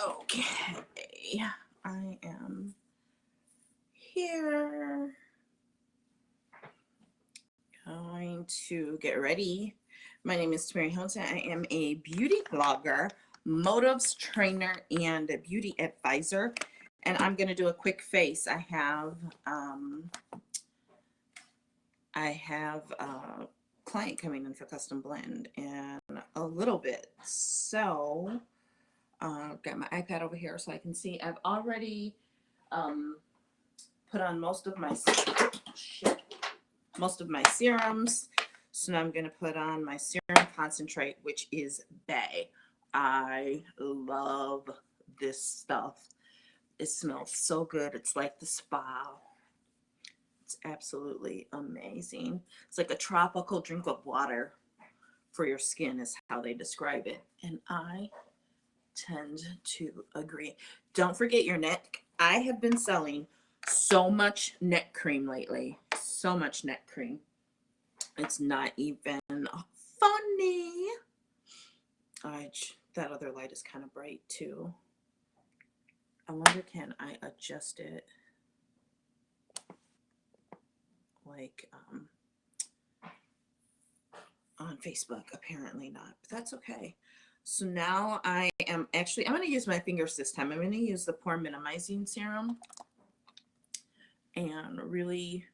Okay, I am here. Going to get ready. My name is Tamira. I am a beauty blogger, motives trainer, and a beauty advisor. And I'm going to do a quick face. I have a client coming in for custom blend in a little bit. So got my iPad over here so I can see. I've already put on most of my serums. So now I'm going to put on my serum concentrate, which is Bay. I love this stuff. It smells so good. It's like the spa. It's absolutely amazing. It's like a tropical drink of water for your skin is how they describe it. And I tend to agree. Don't forget your neck. I have been selling so much neck cream lately. So much neck cream. It's not even funny. That other light is kind of bright too. I wonder, can I adjust it like on Facebook? Apparently not, but that's okay. So now I'm going to use my fingers this time. I'm going to use the Pore Minimizing Serum and really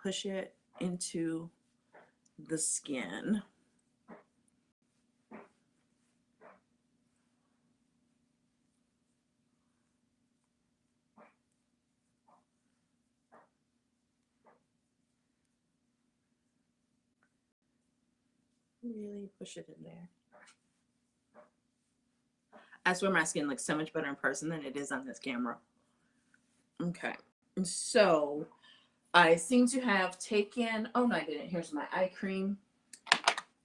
push it into the skin. Really push it in there. I swear my skin looks so much better in person than it is on this camera. Okay, so I seem to have taken, oh no I didn't, here's my eye cream.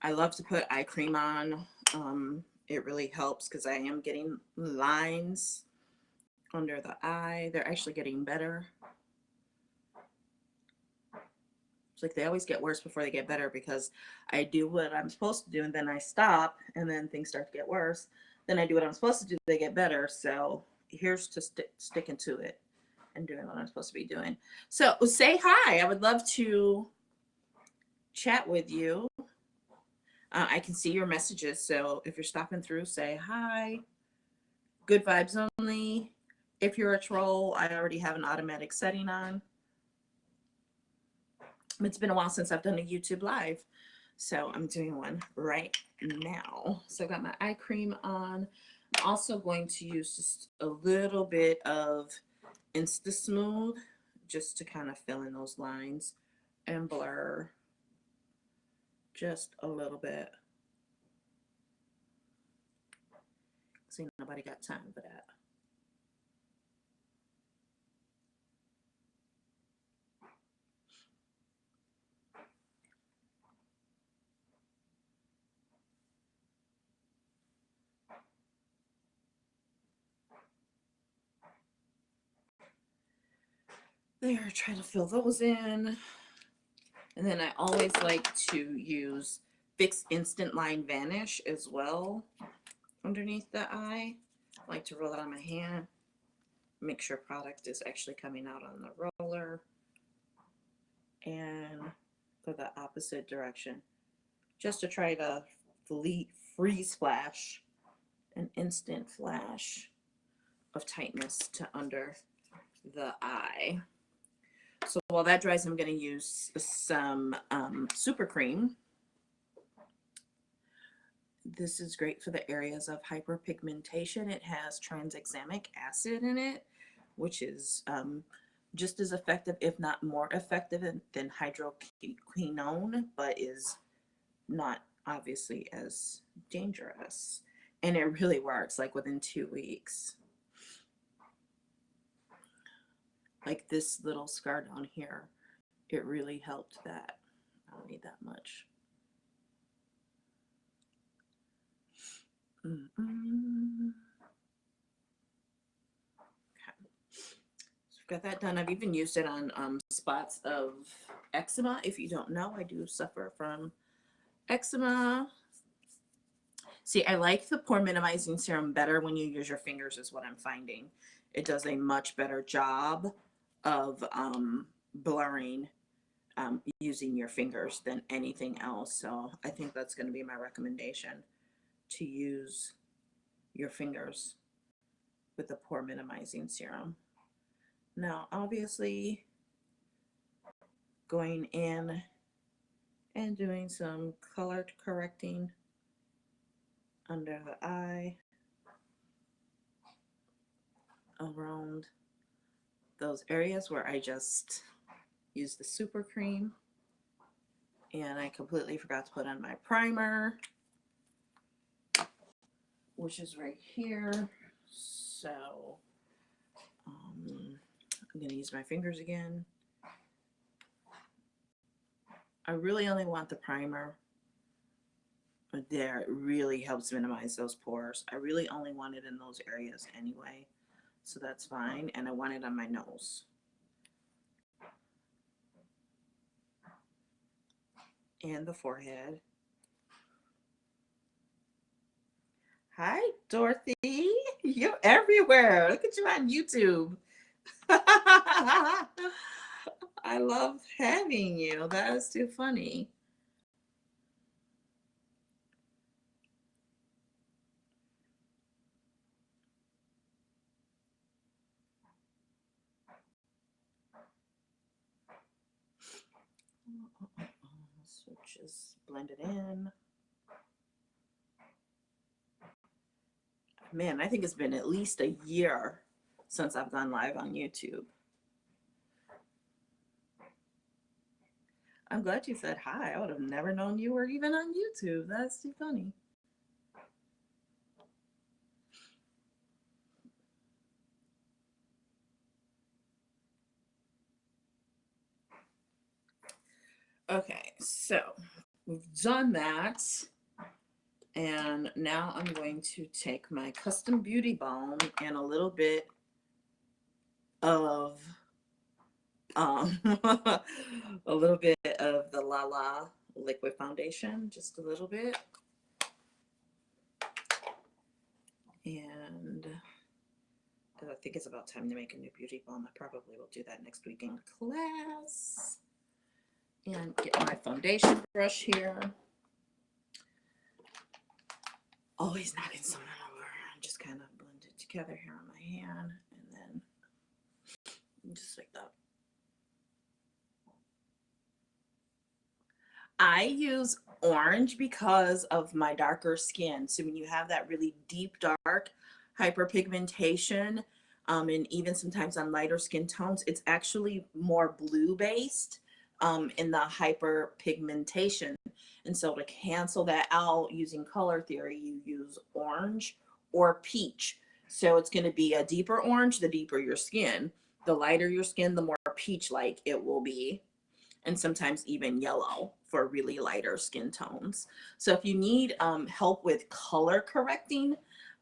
I love to put eye cream on. It really helps because I am getting lines under the eye. They're actually getting better. It's like they always get worse before they get better because I do what I'm supposed to do and then I stop and then things start to get worse. Then I do what I'm supposed to do, they get better. So here's to sticking to it and doing what I'm supposed to be doing. So say hi. I would love to chat with you. I can see your messages. So if you're stopping through, say hi. Good vibes only. If you're a troll, I already have an automatic setting on. It's been a while since I've done a YouTube live. So I'm doing one right now. So I got my eye cream on. I'm also going to use just a little bit of Insta Smooth just to kind of fill in those lines and blur just a little bit. See, nobody got time for that. There, try to fill those in. And then I always like to use Fix Instant Line Vanish as well underneath the eye. I like to roll it on my hand. Make sure product is actually coming out on the roller. And go the opposite direction. Just to try to freeze flash, an instant flash of tightness to under the eye. So while that dries, I'm going to use some super cream. This is great for the areas of hyperpigmentation. It has tranexamic acid in it, which is just as effective, if not more effective than hydroquinone, but is not obviously as dangerous. And it really works like within 2 weeks. Like this little scar down here, it really helped that. I don't need that much. Okay. So I've got that done. I've even used it on spots of eczema. If you don't know, I do suffer from eczema. See, I like the pore minimizing serum better when you use your fingers, is what I'm finding. It does a much better job of blurring using your fingers than anything else. So I think that's going to be my recommendation, to use your fingers with the pore minimizing serum. Now, obviously, going in and doing some color correcting under the eye, around those areas where I just used the super cream. And I completely forgot to put on my primer, which is right here. So I'm going to use my fingers again. I really only want the primer there. It really helps minimize those pores. I really only want it in those areas anyway, so that's fine. And I want it on my nose. And the forehead. Hi, Dorothy. You're everywhere. Look at you on YouTube. I love having you. That is too funny. So just blend it in. Man, I think it's been at least a year since I've gone live on YouTube. I'm glad you said hi. I would have never known you were even on YouTube. That's too funny. Okay, so we've done that. And now I'm going to take my custom beauty balm and a little bit of a little bit of the La La liquid foundation, just a little bit. And I think it's about time to make a new beauty balm. I probably will do that next week in class. And get my foundation brush here. Always knocking something over. And just kind of blend it together here on my hand. And then just like that. I use orange because of my darker skin. So when you have that really deep dark hyperpigmentation, and even sometimes on lighter skin tones, it's actually more blue based in the hyperpigmentation. And so to cancel that out using color theory, you use orange or peach. So it's going to be a deeper orange, the deeper your skin. The lighter your skin, the more peach-like it will be. And sometimes even yellow for really lighter skin tones. So if you need help with color correcting,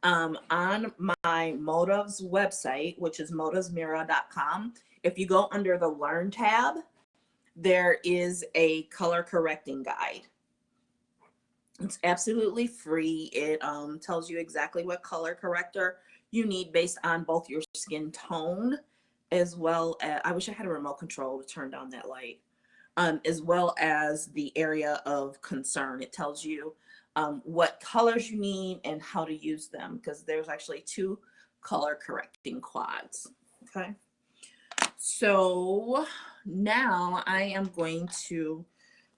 on my Motives website, which is motivesmira.com, if you go under the Learn tab, there is a color correcting guide. It's absolutely free. It tells you exactly what color corrector you need based on both your skin tone as well as, I wish I had a remote control to turn down that light. As well as the area of concern. It tells you what colors you need and how to use them, because there's actually 2 color correcting quads. Okay. So now I am going to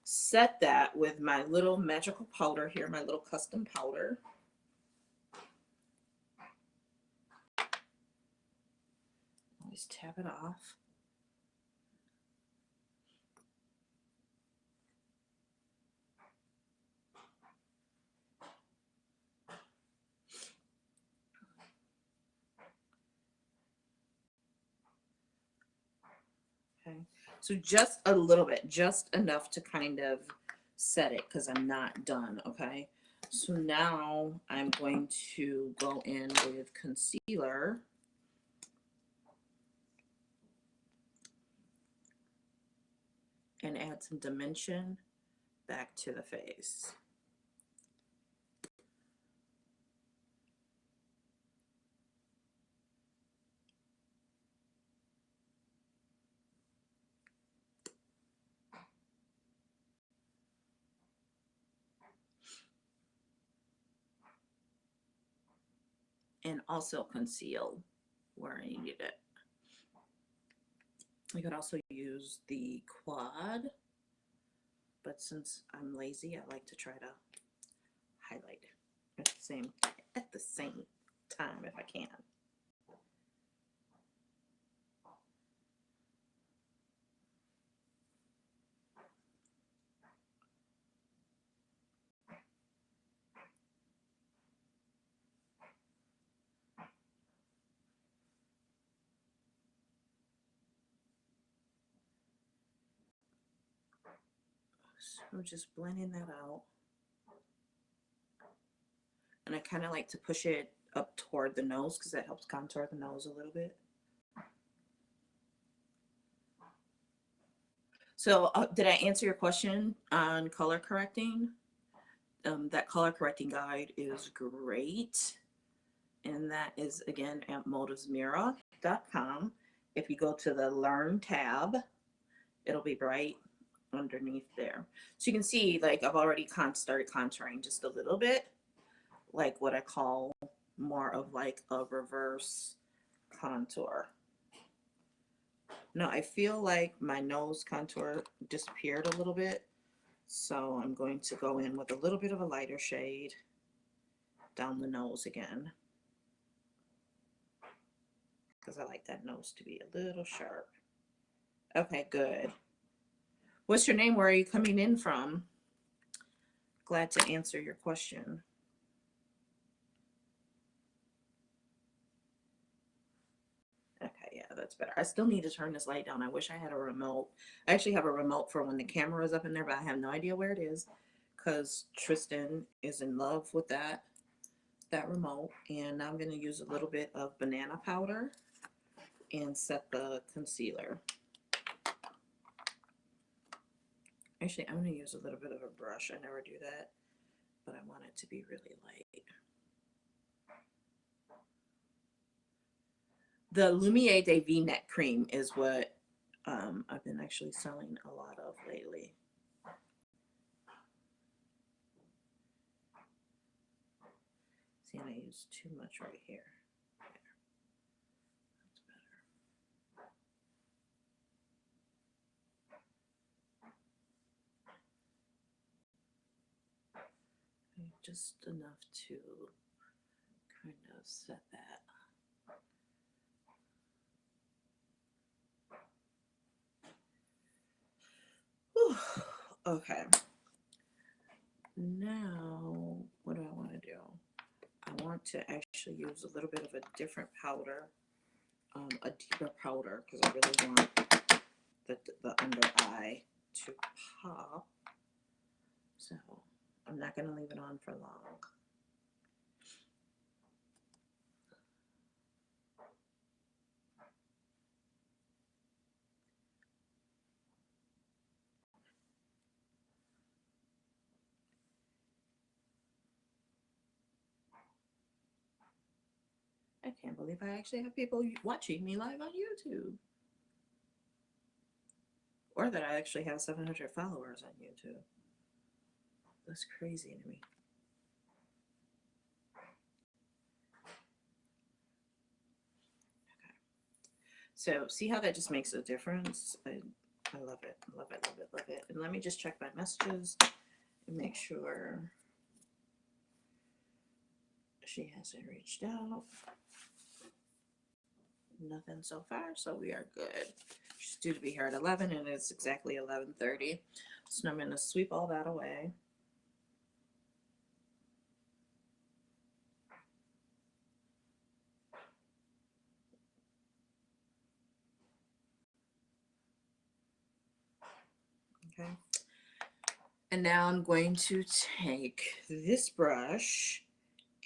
set that with my little magical powder here, my little custom powder. Always tap it off. Okay, so just a little bit, just enough to kind of set it, because I'm not done. Okay, so now I'm going to go in with concealer and add some dimension back to the face. and also conceal where I needed it. I could also use the quad, but since I'm lazy, I like to try to highlight at the same time if I can. So just blending that out. And I kind of like to push it up toward the nose because that helps contour the nose a little bit. So did I answer your question on color correcting? That color correcting guide is great. And that is, again, at motivesmira.com. If you go to the Learn tab, it'll be right underneath there. So you can see, like, I've already started contouring just a little bit, like what I call more of like a reverse contour. Now I feel like my nose contour disappeared a little bit, so I'm going to go in with a little bit of a lighter shade down the nose again, because I like that nose to be a little sharp. Okay, good. What's your name? Where are you coming in from? Glad to answer your question. Okay, yeah, that's better. I still need to turn this light down. I wish I had a remote. I actually have a remote for when the camera is up in there, but I have no idea where it is because Tristan is in love with that remote. And now I'm going to use a little bit of banana powder and set the concealer. Actually, I'm going to use a little bit of a brush. I never do that, but I want it to be really light. The Lumiere de V-neck cream is what I've been actually selling a lot of lately. See, and I use too much right here. There. That's better. Just enough to kind of set that. Whew. Okay. Now, what do I want to do? I want to actually use a little bit of a different powder, a deeper powder, because I really want the under eye to pop. So I'm not going to leave it on for long. I can't believe I actually have people watching me live on YouTube. Or that I actually have 700 followers on YouTube. That's crazy to me. Okay. So see how that just makes a difference? I love it. Love it, love it, love it. And let me just check my messages and make sure she hasn't reached out. Nothing so far, so we are good. She's due to be here at 11 and it's exactly 11:30. So I'm going to sweep all that away. Okay. And now I'm going to take this brush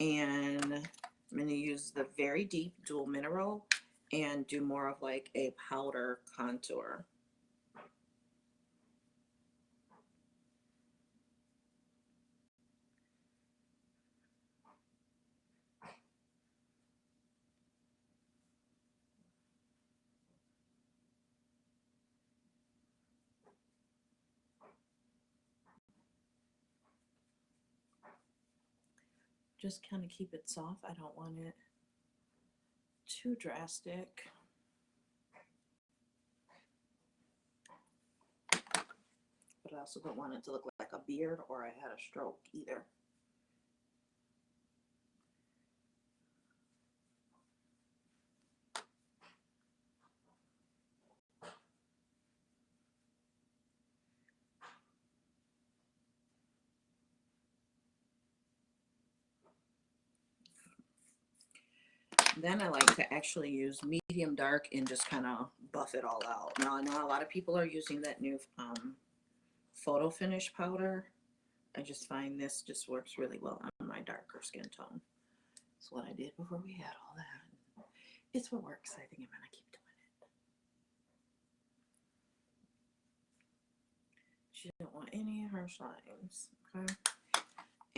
and I'm going to use the very deep dual mineral and do more of like a powder contour. Just kind of keep it soft. I don't want it too drastic. But I also don't want it to look like a beard or I had a stroke either. Then I like to actually use medium dark and just kind of buff it all out. Now I know a lot of people are using that new photo finish powder. I just find this just works really well on my darker skin tone. That's what I did before we had all that. It's what works. I think I'm gonna keep doing it. She didn't want any of her slimes. Okay.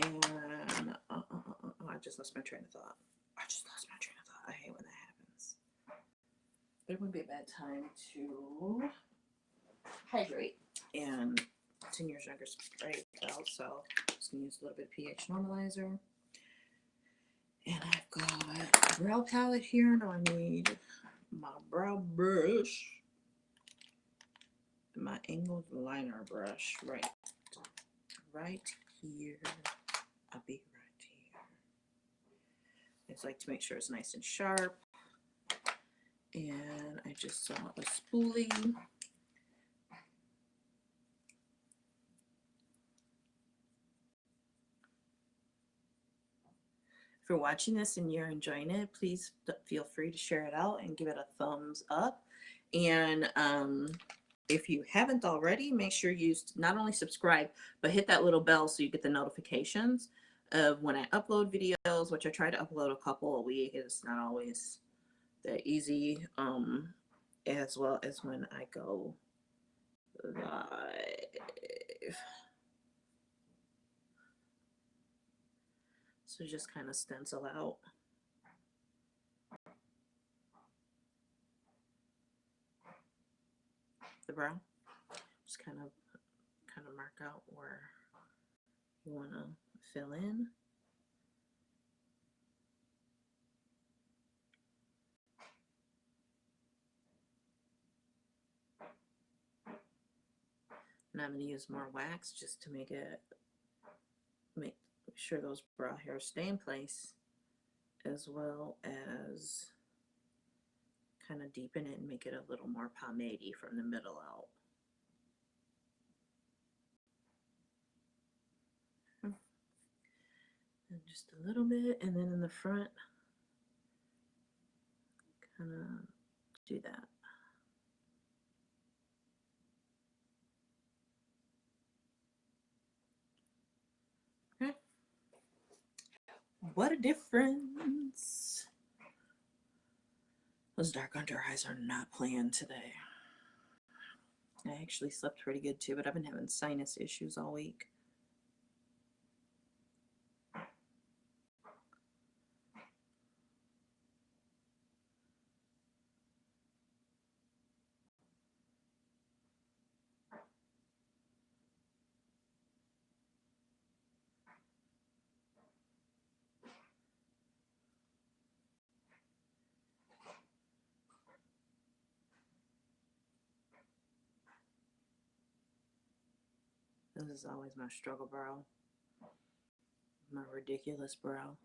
And I just lost my train of thought. I hate when that happens. But it would be a bad time to hydrate. And 10 years younger spray out, so I'm just gonna use a little bit of pH normalizer. And I've got a brow palette here. Now I need my brow brush and my angled liner brush right here. I'll be right here. I just like to make sure it's nice and sharp. And I just saw a spoolie. If you're watching this and you're enjoying it, please feel free to share it out and give it a thumbs up. And if you haven't already, make sure you not only subscribe, but hit that little bell so you get the notifications of when I upload videos, which I try to upload a couple a week. It's not always that easy, as well as when I go live. So just kind of stencil out. The brow. Just kind of mark out where you want to fill in. And I'm going to use more wax just to make sure those brow hairs stay in place, as well as kind of deepen it and make it a little more pomade-y from the middle out. And just a little bit, and then in the front, kind of do that. Okay. What a difference. Those dark under eyes are not playing today. I actually slept pretty good too, but I've been having sinus issues all week. This is always my struggle brow. My ridiculous brow.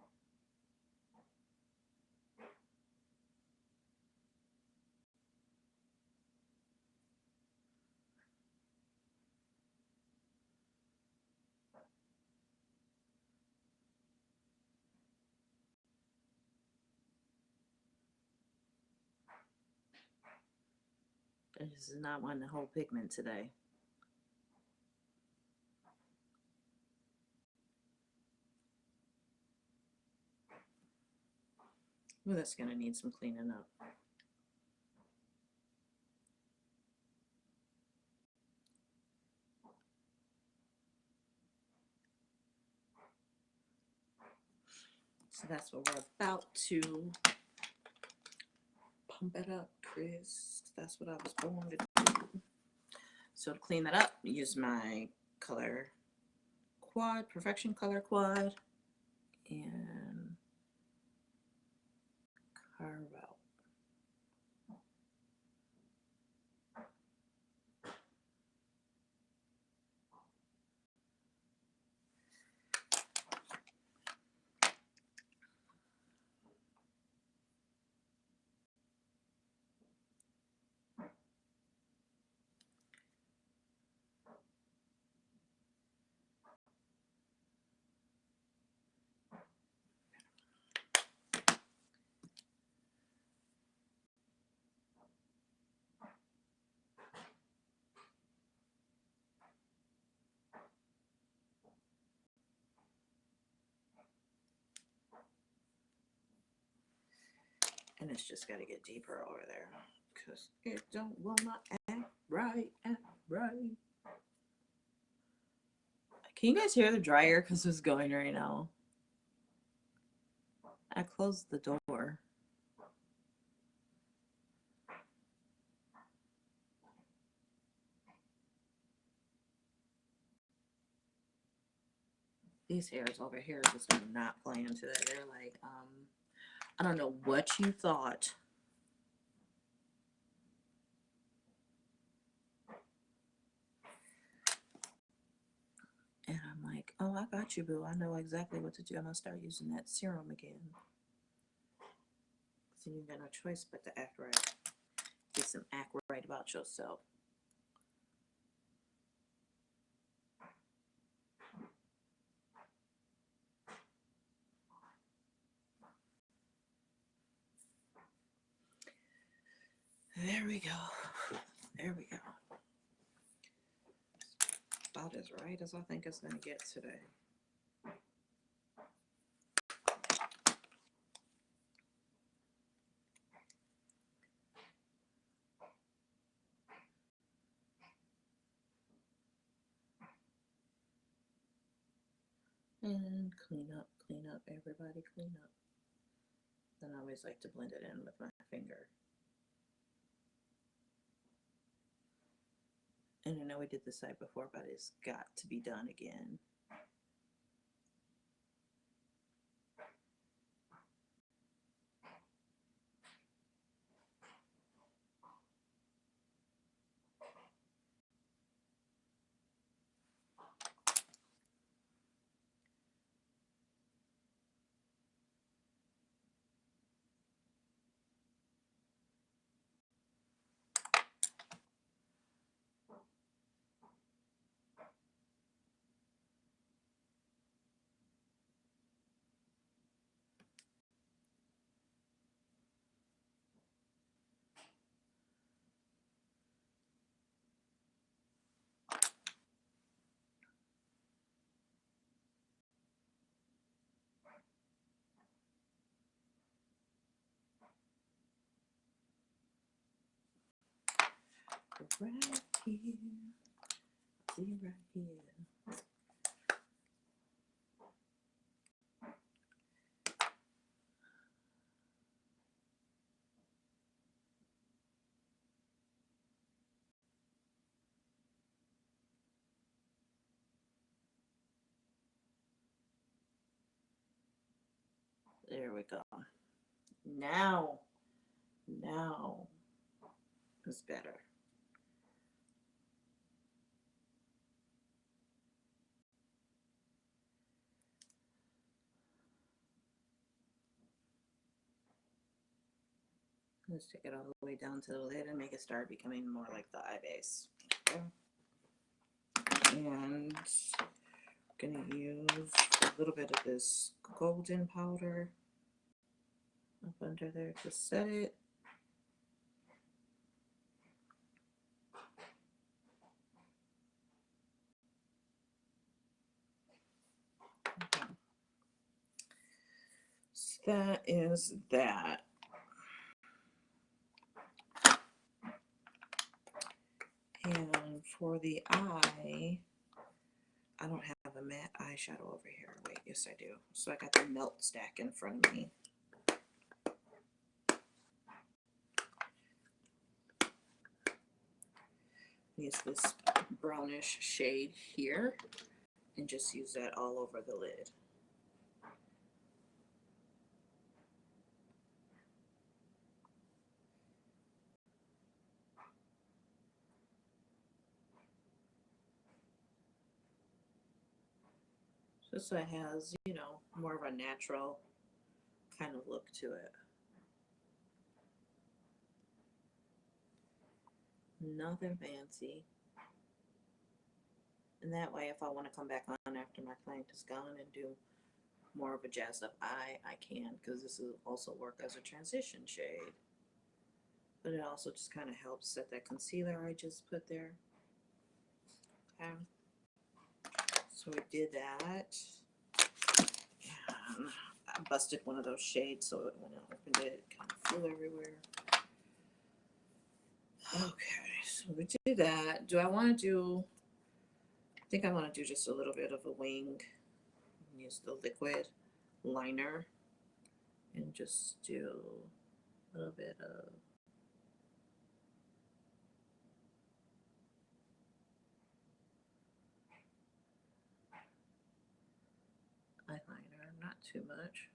This is not wanting to hold pigment today. Ooh, that's gonna need some cleaning up. So that's what we're about to pump it up, Chris. That's what I was born to do. So to clean that up, use my color quad, Perfection color quad, and carve out. And it's just got to get deeper over there because it don't wanna act right, act right. Can you guys hear the dryer? Because it's going right now. I closed the door. These hairs over here just are not playing today. They're like, I don't know what you thought. And I'm like, oh, I got you, boo. I know exactly what to do. I'm going to start using that serum again. So you got no choice but to act right. Get some act right about yourself. There we go. There we go. About as right as I think it's going to get today. And clean up, everybody clean up. Then I always like to blend it in with my finger. And I know we did this side before, but it's got to be done again. Right here. See right here. There we go. Now it's better. Let's take it all the way down to the lid and make it start becoming more like the eye base. Okay. And I'm gonna use a little bit of this golden powder up under there to set it. Okay. So that is that. And for the eye, I don't have a matte eyeshadow over here. Wait, yes I do. So I got the melt stack in front of me. Use this brownish shade here and just use that all over the lid. Just so it has, you know, more of a natural kind of look to it. Nothing fancy. And that way, if I want to come back on after my client is gone and do more of a jazzed up eye, I can, because this will also work as a transition shade. But it also just kind of helps set that concealer I just put there. Okay. So we did that. And busted one of those shades, so when I opened it, it kind of flew everywhere. Okay, so we do that. Do I want to do, I think I want to do just a little bit of a wing. Use the liquid liner and just do a little bit of eyeliner, not too much.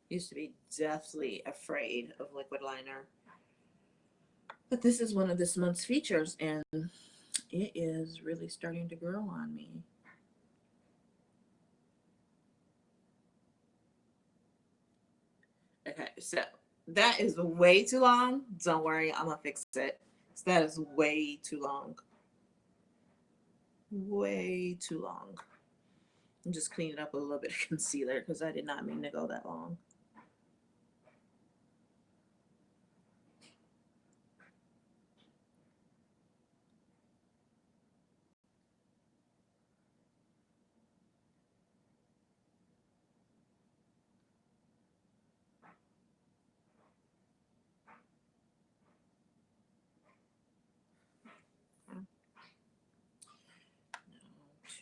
Used to be deathly afraid of liquid liner, but this is one of this month's features, and it is really starting to grow on me. Okay, so that is way too long. Don't worry, I'm gonna fix it. So that is way too long. Way too long. I'm just cleaning up a little bit of concealer because I did not mean to go that long.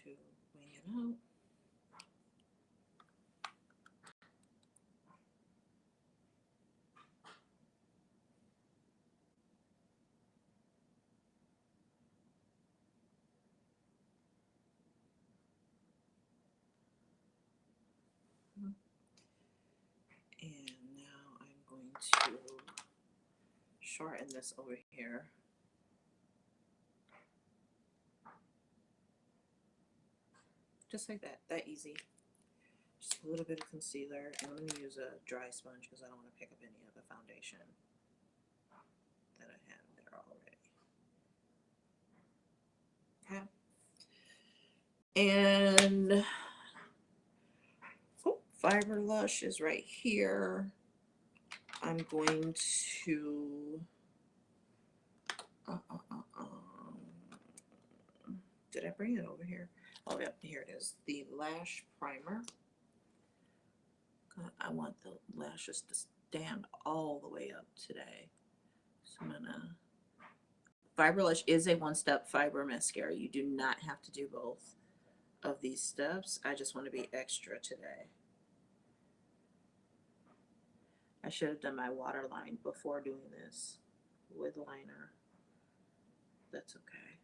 To wing it out. And now I'm going to shorten this over here. Just like that, that easy. Just a little bit of concealer, and I'm going to use a dry sponge because I don't want to pick up any of the foundation that I have there already. Okay. And oh, Fiber Lush is right here. I'm going to did I bring it over here? Oh, yep, here it is. The lash primer. I want the lashes to stand all the way up today. So I'm gonna. Fiber Lush is a one-step fiber mascara. You do not have to do both of these steps. I just want to be extra today. I should have done my waterline before doing this with liner. That's okay.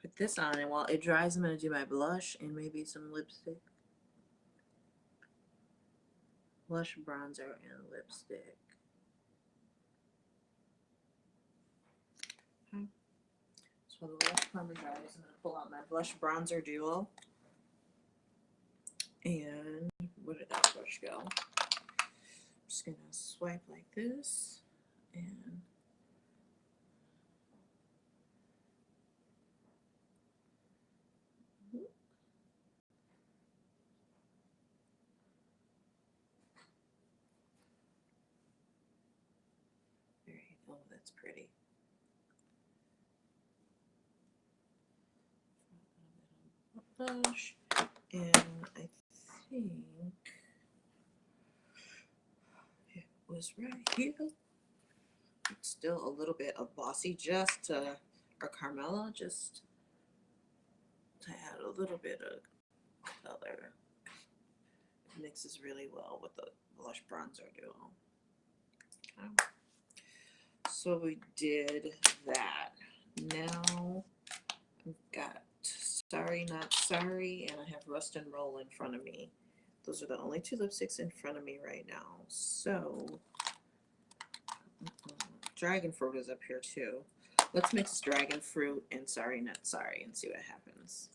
Put this on, and while it dries, I'm going to do my blush and maybe some lipstick. Blush, bronzer, and lipstick. Okay. So the lash primer dries, I'm going to pull out my blush bronzer duo. And where did that brush go? I'm just going to swipe like this. And there you go. That's pretty. Blush, and I think it was right here. It's still a little bit of Bossy just to, or Carmela, just to add a little bit of color. It mixes really well with the blush bronzer duo. Okay. So we did that. Now I've got Sorry Not Sorry, and I have Rust and Roll in front of me. Those are the only two lipsticks in front of me right now. So Dragon Fruit is up here too. Let's mix Dragon Fruit and Sorry Not Sorry and see what happens.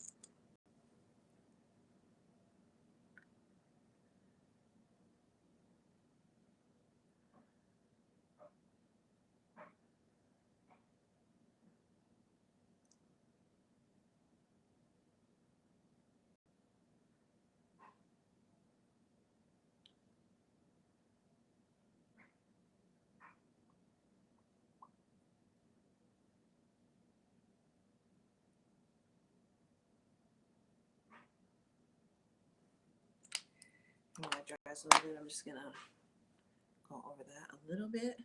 when it dries a little bit, I'm just gonna go over that a little bit.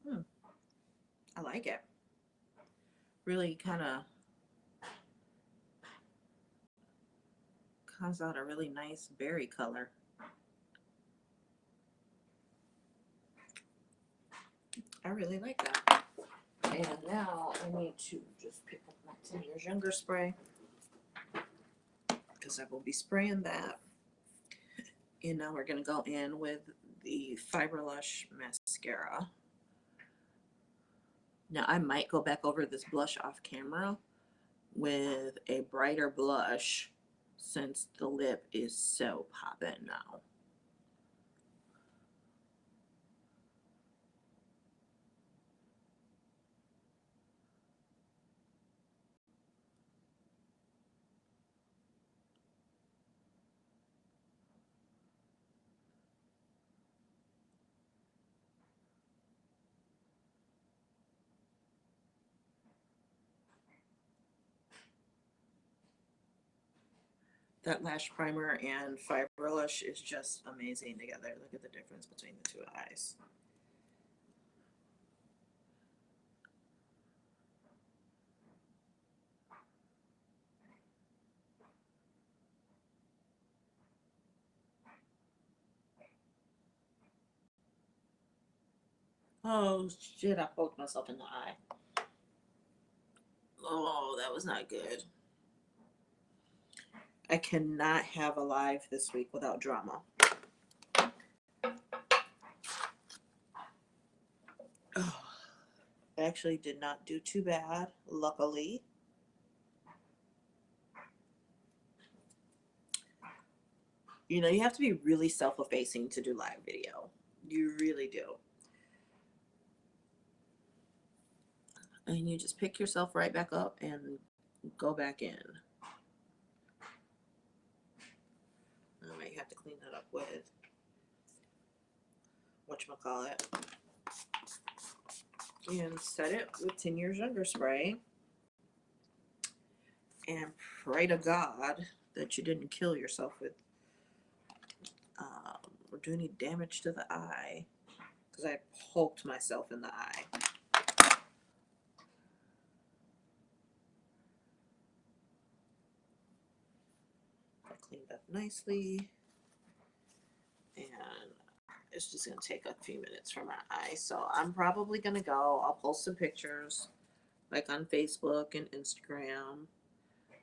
And I like it. Really kind of comes out a really nice berry color. I really like that. And now I need to just pick up my 10 Years Younger spray, because I will be spraying that. And now we're going to go in with the Lush mascara. Now I might go back over this blush off camera with a brighter blush, since the lip is so poppin' now. That lash primer and Lush is just amazing together. Look at the difference between the two eyes. Oh shit, I poked myself in the eye. Oh, that was not good. I cannot have a live this week without drama. Oh, I actually did not do too bad, luckily. You know, you have to be really self-effacing to do live video. You really do. And you just pick yourself right back up and go back in. I might have to clean that up with whatchamacallit. And set it with 10 Years Younger spray. And pray to God that you didn't kill yourself with or do any damage to the eye, because I poked myself in the eye. I cleaned up nicely, and it's just gonna take a few minutes for my eye, so I'm probably gonna go. I'll post some pictures like on Facebook and Instagram,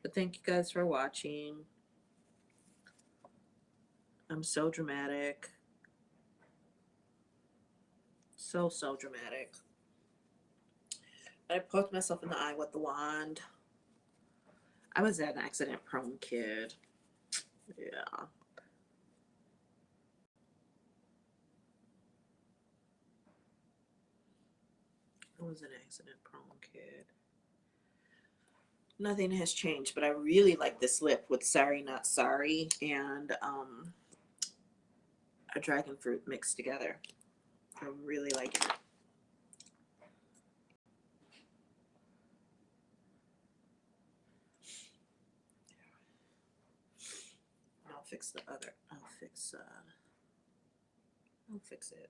but thank you guys for watching. I'm so dramatic, so dramatic. I poked myself in the eye with the wand. I was an accident prone kid. Yeah. I was an accident prone kid. Nothing has changed, but I really like this lip with Sorry Not Sorry and a dragon fruit mixed together. I really like it. I'll fix the other. I'll fix it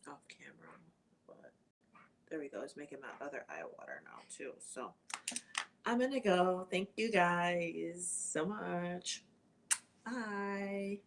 off camera. But there we go. It's making my other eye water now too. So I'm gonna go. Thank you guys so much. Bye.